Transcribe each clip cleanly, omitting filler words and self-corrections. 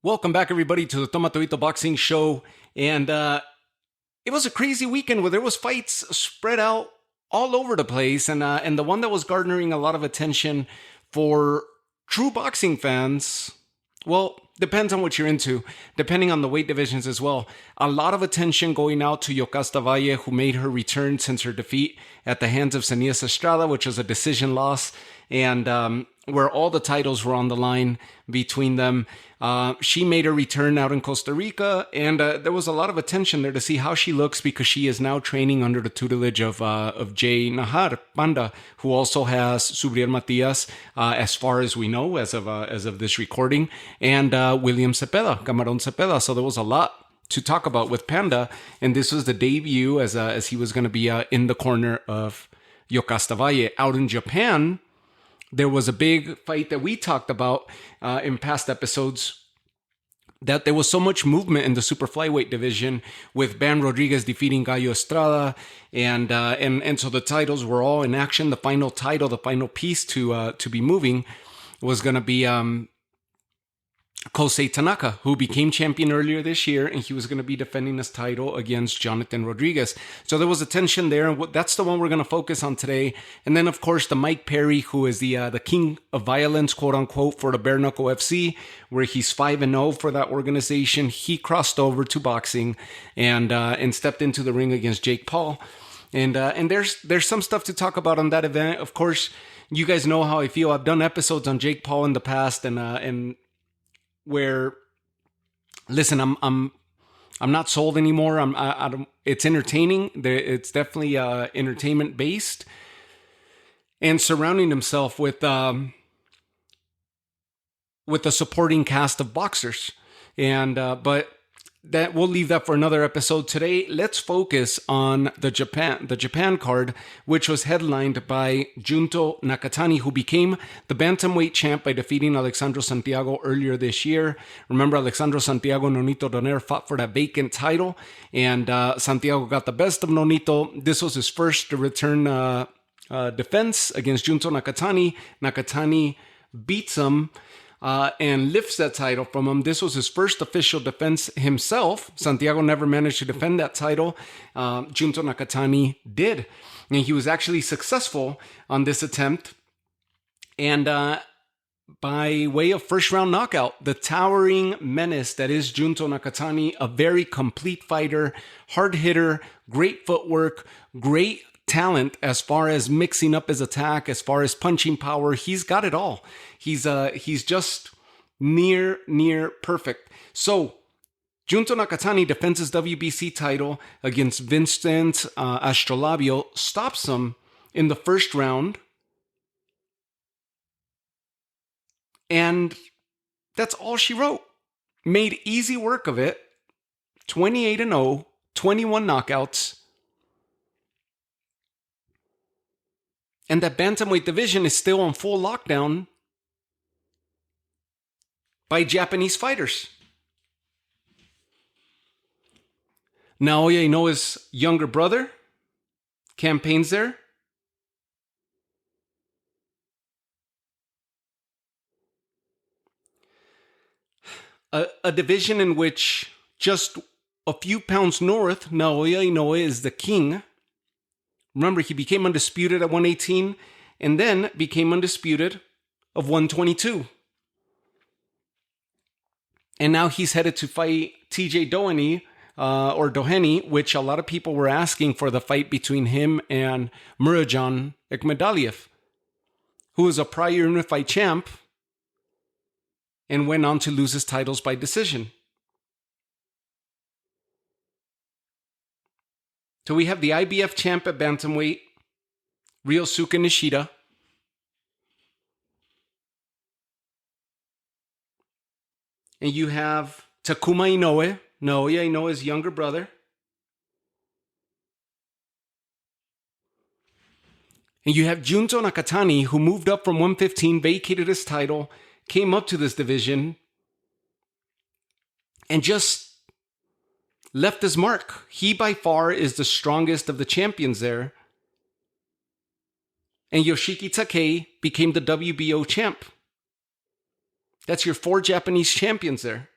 Welcome back, everybody, to the Tomatoito Boxing Show. And it was a crazy weekend where there was fights spread out all over the place. And the one that was garnering a lot of attention for true boxing fans, well, depends on what you're into, depending on the weight divisions as well. A lot of attention going out to Yokasta Valle, who made her return since her defeat at the hands of Sanias Estrada, which was a decision loss. And where all the titles were on the line between them. She made her return out in Costa Rica, and there was a lot of attention there to see how she looks because she is now training under the tutelage of Jay Nahar Panda, who also has Subriel Matias, as far as we know, as of this recording, and William Cepeda, Camarón Cepeda. So there was a lot to talk about with Panda, and this was the debut as he was going to be in the corner of Yokasta Valle. Out in Japan, there was a big fight that we talked about in past episodes, that there was so much movement in the Super Flyweight division with Ban Rodriguez defeating Gallo Estrada, and so the titles were all in action. The final title, the final piece to be moving was going to be Kosei Tanaka, who became champion earlier this year, and he was going to be defending his title against Jonathan Rodriguez. So there was a tension there, and that's the one we're going to focus on today. And then, of course, the Mike Perry, who is the king of violence, quote unquote, for the Bare Knuckle FC, where he's 5-0 for that organization. He crossed over to boxing and stepped into the ring against Jake Paul. And there's some stuff to talk about on that event. Of course, you guys know how I feel. I've done episodes on Jake Paul in the past, and where, listen, I'm not sold anymore. I don't. It's entertaining. It's definitely entertainment based, and surrounding himself with a supporting cast of boxers, but that we'll leave that for another episode. Today, let's focus on the Japan card, which was headlined by Junto Nakatani, who became the bantamweight champ by defeating Alexandro Santiago earlier this year. Remember, Alexandro Santiago and Nonito Donaire fought for that vacant title, and Santiago got the best of Nonito. This was his first return defense against Junto Nakatani. Nakatani beats him and lifts that title from him. This was his first official defense himself. Santiago never managed to defend that title. Junto Nakatani did. And he was actually successful on this attempt. And by way of first round knockout, the towering menace that is Junto Nakatani, a very complete fighter, hard hitter, great footwork, great talent as far as mixing up his attack, as far as punching power. He's got it all. He's just near perfect. So Junto Nakatani defends his WBC title against Vincent Astrolabio, stops him in the first round, and that's all she wrote. Made easy work of it. 28-0, 21 knockouts. And that bantamweight division is still on full lockdown by Japanese fighters. Naoya Inoue's younger brother campaigns there. A division in which just a few pounds north, Naoya Inoue is the king. Remember, he became undisputed at 118 and then became undisputed of 122. And now he's headed to fight TJ Doheny, which a lot of people were asking for the fight between him and Murodjon Ekmedaliev, who is a prior unified champ and went on to lose his titles by decision. So we have the IBF champ at bantamweight, Ryosuke Nishida. And you have Takuma Inoue, Naoya Inoue's younger brother. And you have Junto Nakatani, who moved up from 115, vacated his title, came up to this division, and just left his mark. He by far is the strongest of the champions there. And Yoshiki Takei became the WBO champ. That's your 4 Japanese champions there.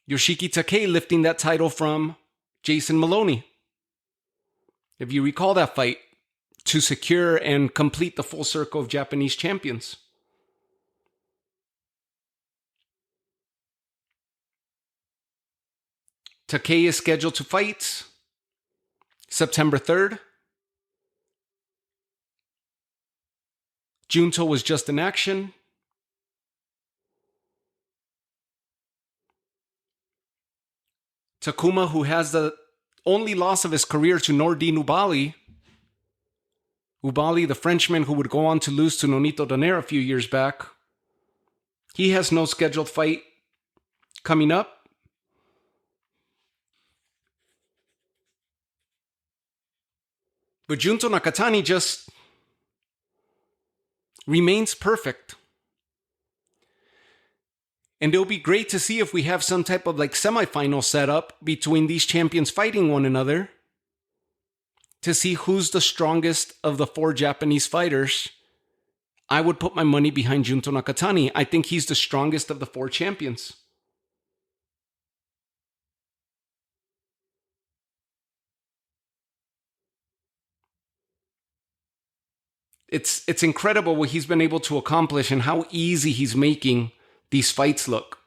Yoshiki Takei lifting that title from Jason Maloney. If you recall that fight, to secure and complete the full circle of Japanese champions. Takei is scheduled to fight September 3rd. Junto was just in action. Takuma, who has the only loss of his career to Nordin Ubali. Ubali, the Frenchman who would go on to lose to Nonito Donaire a few years back. He has no scheduled fight coming up. But Junto Nakatani just remains perfect. And it'll be great to see if we have some type of semifinal setup between these champions fighting one another to see who's the strongest of the 4 Japanese fighters. I would put my money behind Junto Nakatani. I think he's the strongest of the 4 champions. It's incredible what he's been able to accomplish and how easy he's making these fights look.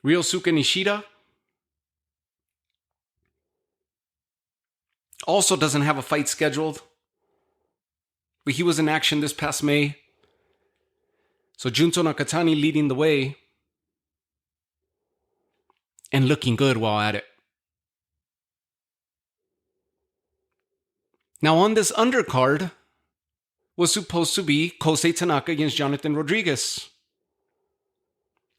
Ryosuke Nishida also doesn't have a fight scheduled, but he was in action this past May. So Junto Nakatani leading the way and looking good while at it. Now on this undercard was supposed to be Kosei Tanaka against Jonathan Rodriguez.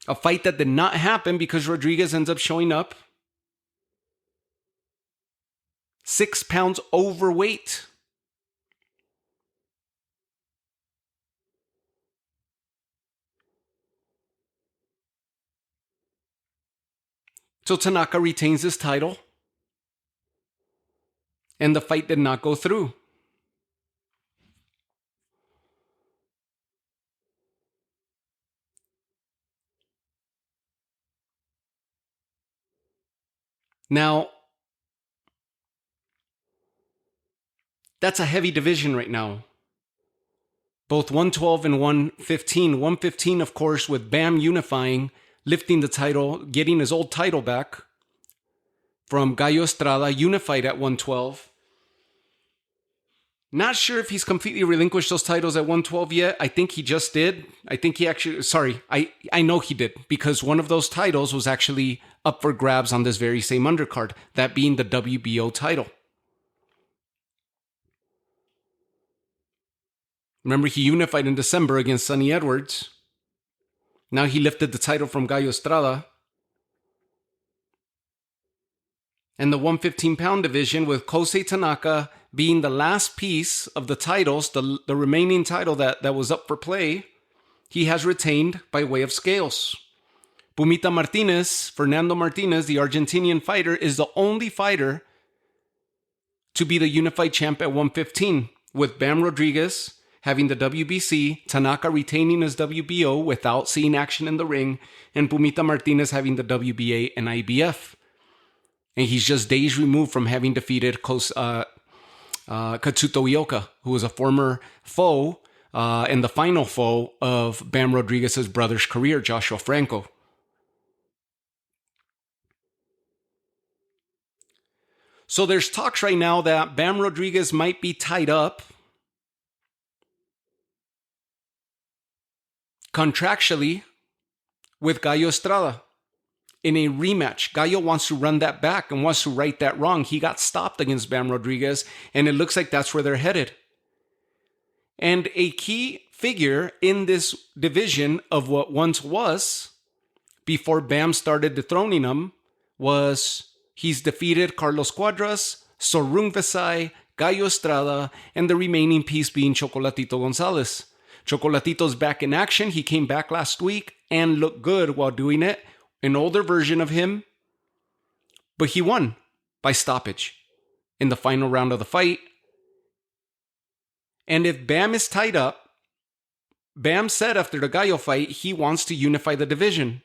A fight that did not happen because Rodriguez ends up showing up 6 pounds overweight. So Tanaka retains his title, and the fight did not go through. Now, that's a heavy division right now. Both 112 and 115. 115, of course, with Bam unifying, lifting the title, getting his old title back from Gallo Estrada, unified at 112. Not sure if he's completely relinquished those titles at 112 yet. I think he just did. I think he actually, I know he did, because one of those titles was actually up for grabs on this very same undercard, that being the WBO title. Remember, he unified in December against Sonny Edwards. Now he lifted the title from Gallo Estrada. And the 115-pound division, with Kosei Tanaka being the last piece of the titles, the remaining title that was up for play, he has retained by way of scales. Pumita Martinez, Fernando Martinez, the Argentinian fighter, is the only fighter to be the unified champ at 115, with Bam Rodriguez having the WBC, Tanaka retaining his WBO without seeing action in the ring, and Pumita Martinez having the WBA and IBF. And he's just days removed from having defeated Katsuto Ioka, who was a former foe and the final foe of Bam Rodriguez's brother's career, Joshua Franco. So there's talks right now that Bam Rodriguez might be tied up contractually with Gallo Estrada in a rematch. Gallo wants to run that back and wants to right that wrong. He got stopped against Bam Rodriguez, and it looks like that's where they're headed. And a key figure in this division of what once was, before Bam started dethroning him, was he's defeated Carlos Cuadras, Sorung Vesai, Gallo Estrada, and the remaining piece being Chocolatito Gonzalez. Chocolatito's back in action. He came back last week and looked good while doing it. An older version of him, but he won by stoppage in the final round of the fight. And if Bam is tied up, Bam said after the Gallo fight, he wants to unify the division.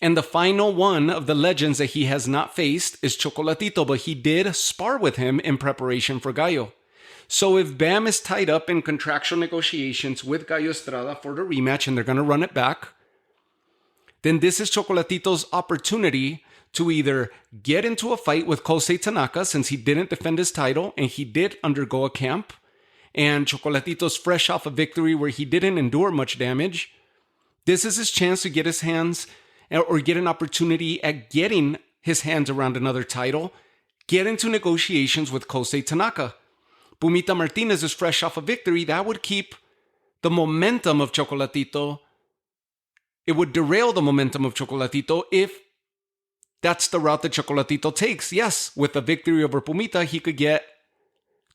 And the final one of the legends that he has not faced is Chocolatito, but he did spar with him in preparation for Gallo. So if Bam is tied up in contractual negotiations with Gallo Estrada for the rematch and they're going to run it back, then this is Chocolatito's opportunity to either get into a fight with Kosei Tanaka, since he didn't defend his title and he did undergo a camp, and Chocolatito's fresh off a victory where he didn't endure much damage. This is his chance to get his hands or get an opportunity at getting his hands around another title, get into negotiations with Kosei Tanaka. Pumita Martinez is fresh off a victory. That would keep the momentum of Chocolatito. It would derail the momentum of Chocolatito if that's the route that Chocolatito takes. Yes, with a victory over Pumita, he could get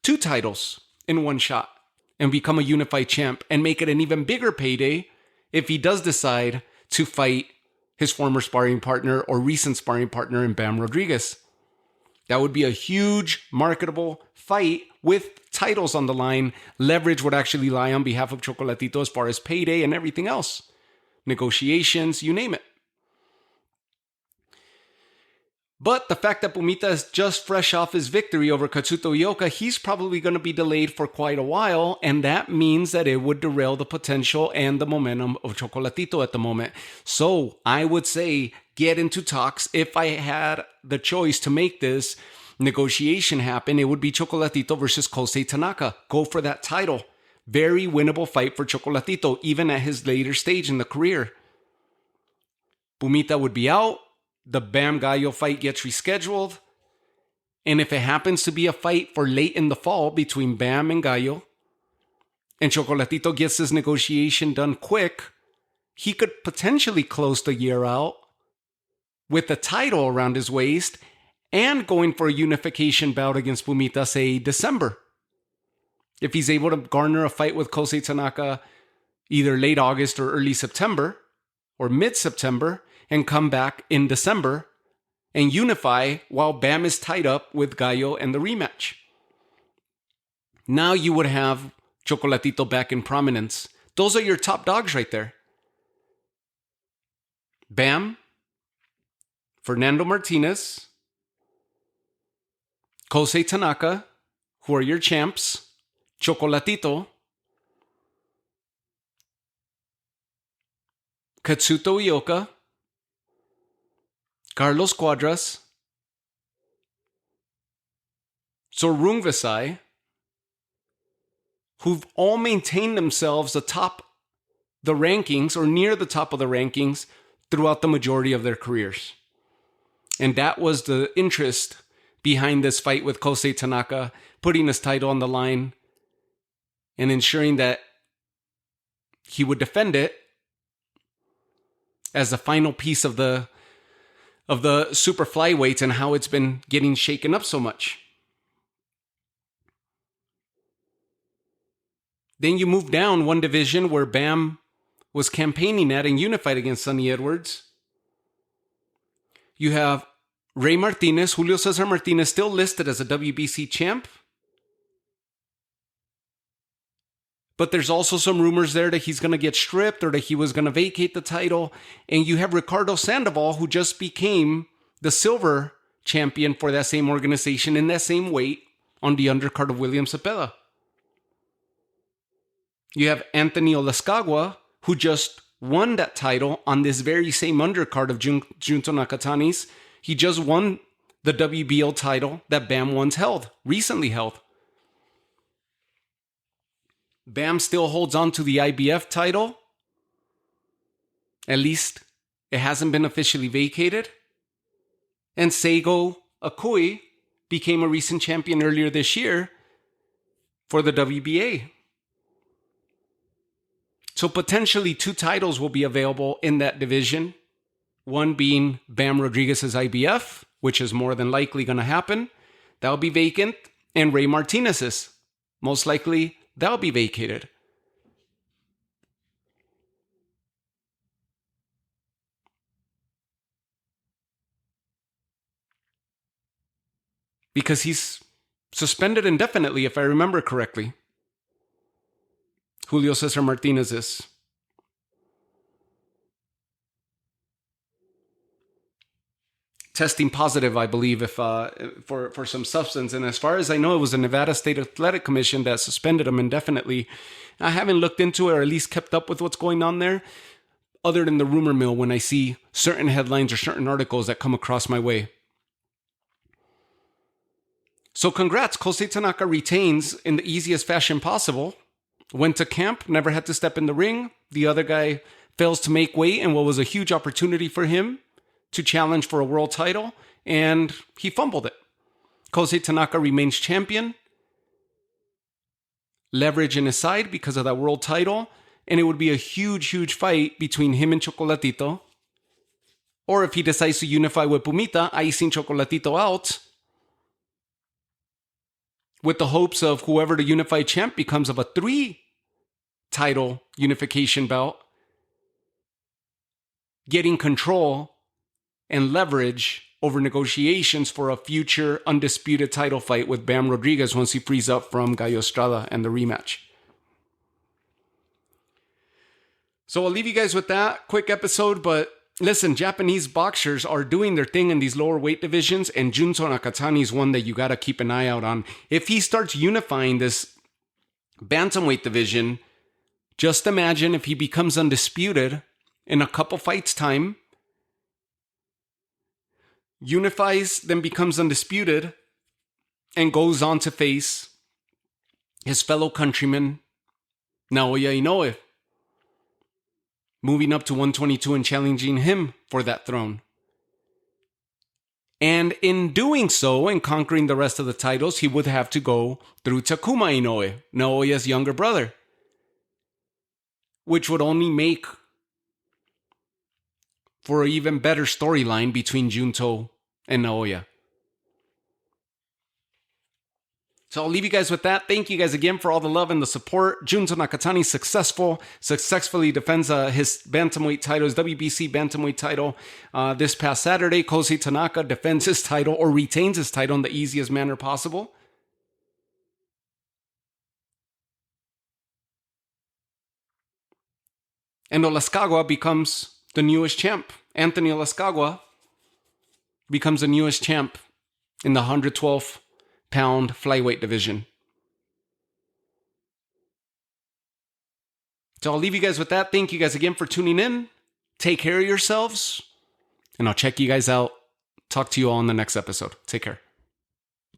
2 titles in one shot and become a unified champ and make it an even bigger payday if he does decide to fight his former sparring partner or recent sparring partner in Bam Rodriguez. That would be a huge marketable fight with titles on the line. Leverage would actually lie on behalf of Chocolatito as far as payday and everything else. Negotiations, you name it. But the fact that Pumita is just fresh off his victory over Katsuto Ioka, he's probably going to be delayed for quite a while, and that means that it would derail the potential and the momentum of Chocolatito at the moment. So I would say get into talks. If I had the choice to make this negotiation happen, it would be Chocolatito versus Kosei Tanaka. Go for that title. Very winnable fight for Chocolatito, even at his later stage in the career. Pumita would be out. The Bam Gallo fight gets rescheduled. And if it happens to be a fight for late in the fall between Bam and Gallo, and Chocolatito gets this negotiation done quick, he could potentially close the year out with the title around his waist and going for a unification bout against Pumita, say December. If he's able to garner a fight with Kosei Tanaka either late August or early September or mid-September, and come back in December and unify while Bam is tied up with Gallo and the rematch. Now you would have Chocolatito back in prominence. Those are your top dogs right there. Bam, Fernando Martinez, Kosei Tanaka, who are your champs, Chocolatito, Katsuto Ioka, Carlos Cuadras, Sorung Visai, who've all maintained themselves atop the rankings or near the top of the rankings throughout the majority of their careers. And that was the interest behind this fight with Kosei Tanaka, putting his title on the line and ensuring that he would defend it as the final piece of the super flyweights and how it's been getting shaken up so much. Then you move down one division where Bam was campaigning at and unified against Sonny Edwards. You have Ray Martinez, Julio Cesar Martinez, still listed as a WBC champ. But there's also some rumors there that he's going to get stripped or that he was going to vacate the title. And you have Ricardo Sandoval, who just became the silver champion for that same organization in that same weight on the undercard of William Cepeda. You have Anthony Olascagua, who just won that title on this very same undercard of Junto Nakatani's. He just won the WBO title that Bam once recently held. Bam still holds on to the IBF title. At least it hasn't been officially vacated. And Seigo Akui became a recent champion earlier this year for the WBA. So potentially 2 titles will be available in that division. One being Bam Rodriguez's IBF, which is more than likely going to happen. That'll be vacant. And Ray Martinez's. Most likely that'll be vacated. Because he's suspended indefinitely, if I remember correctly. Julio Cesar Martinez is. Testing positive, I believe, if for some substance. And as far as I know, it was the Nevada State Athletic Commission that suspended him indefinitely. I haven't looked into it or at least kept up with what's going on there, other than the rumor mill when I see certain headlines or certain articles that come across my way. So congrats, Kosei Tanaka retains in the easiest fashion possible. Went to camp, never had to step in the ring. The other guy fails to make weight in what was a huge opportunity for him to challenge for a world title, and he fumbled it. Kosei Tanaka remains champion. Leverage in his side because of that world title, and it would be a huge, huge fight between him and Chocolatito. Or if he decides to unify with Pumita, icing Chocolatito out, with the hopes of whoever the unified champ becomes of a 3-title unification bout, getting control and leverage over negotiations for a future undisputed title fight with Bam Rodriguez once he frees up from Gallo Estrada and the rematch. So I'll leave you guys with that quick episode, but listen, Japanese boxers are doing their thing in these lower weight divisions, and Junto Nakatani is one that you got to keep an eye out on. If he starts unifying this bantamweight division, just imagine if he becomes undisputed in a couple fights' time, unifies, then becomes undisputed, and goes on to face his fellow countryman, Naoya Inoue, moving up to 122 and challenging him for that throne. And in doing so and conquering the rest of the titles, he would have to go through Takuma Inoue, Naoya's younger brother, which would only make for an even better storyline between Junto and Naoya. So I'll leave you guys with that. Thank you guys again for all the love and the support. Junto Nakatani successfully defends his bantamweight title, his WBC Bantamweight title this past Saturday. Kosei Tanaka defends his title or retains his title in the easiest manner possible. And Olascagua becomes the newest champ. Anthony Olascagua becomes the newest champ in the 112-pound flyweight division. So I'll leave you guys with that. Thank you guys again for tuning in. Take care of yourselves, and I'll check you guys out. Talk to you all in the next episode. Take care.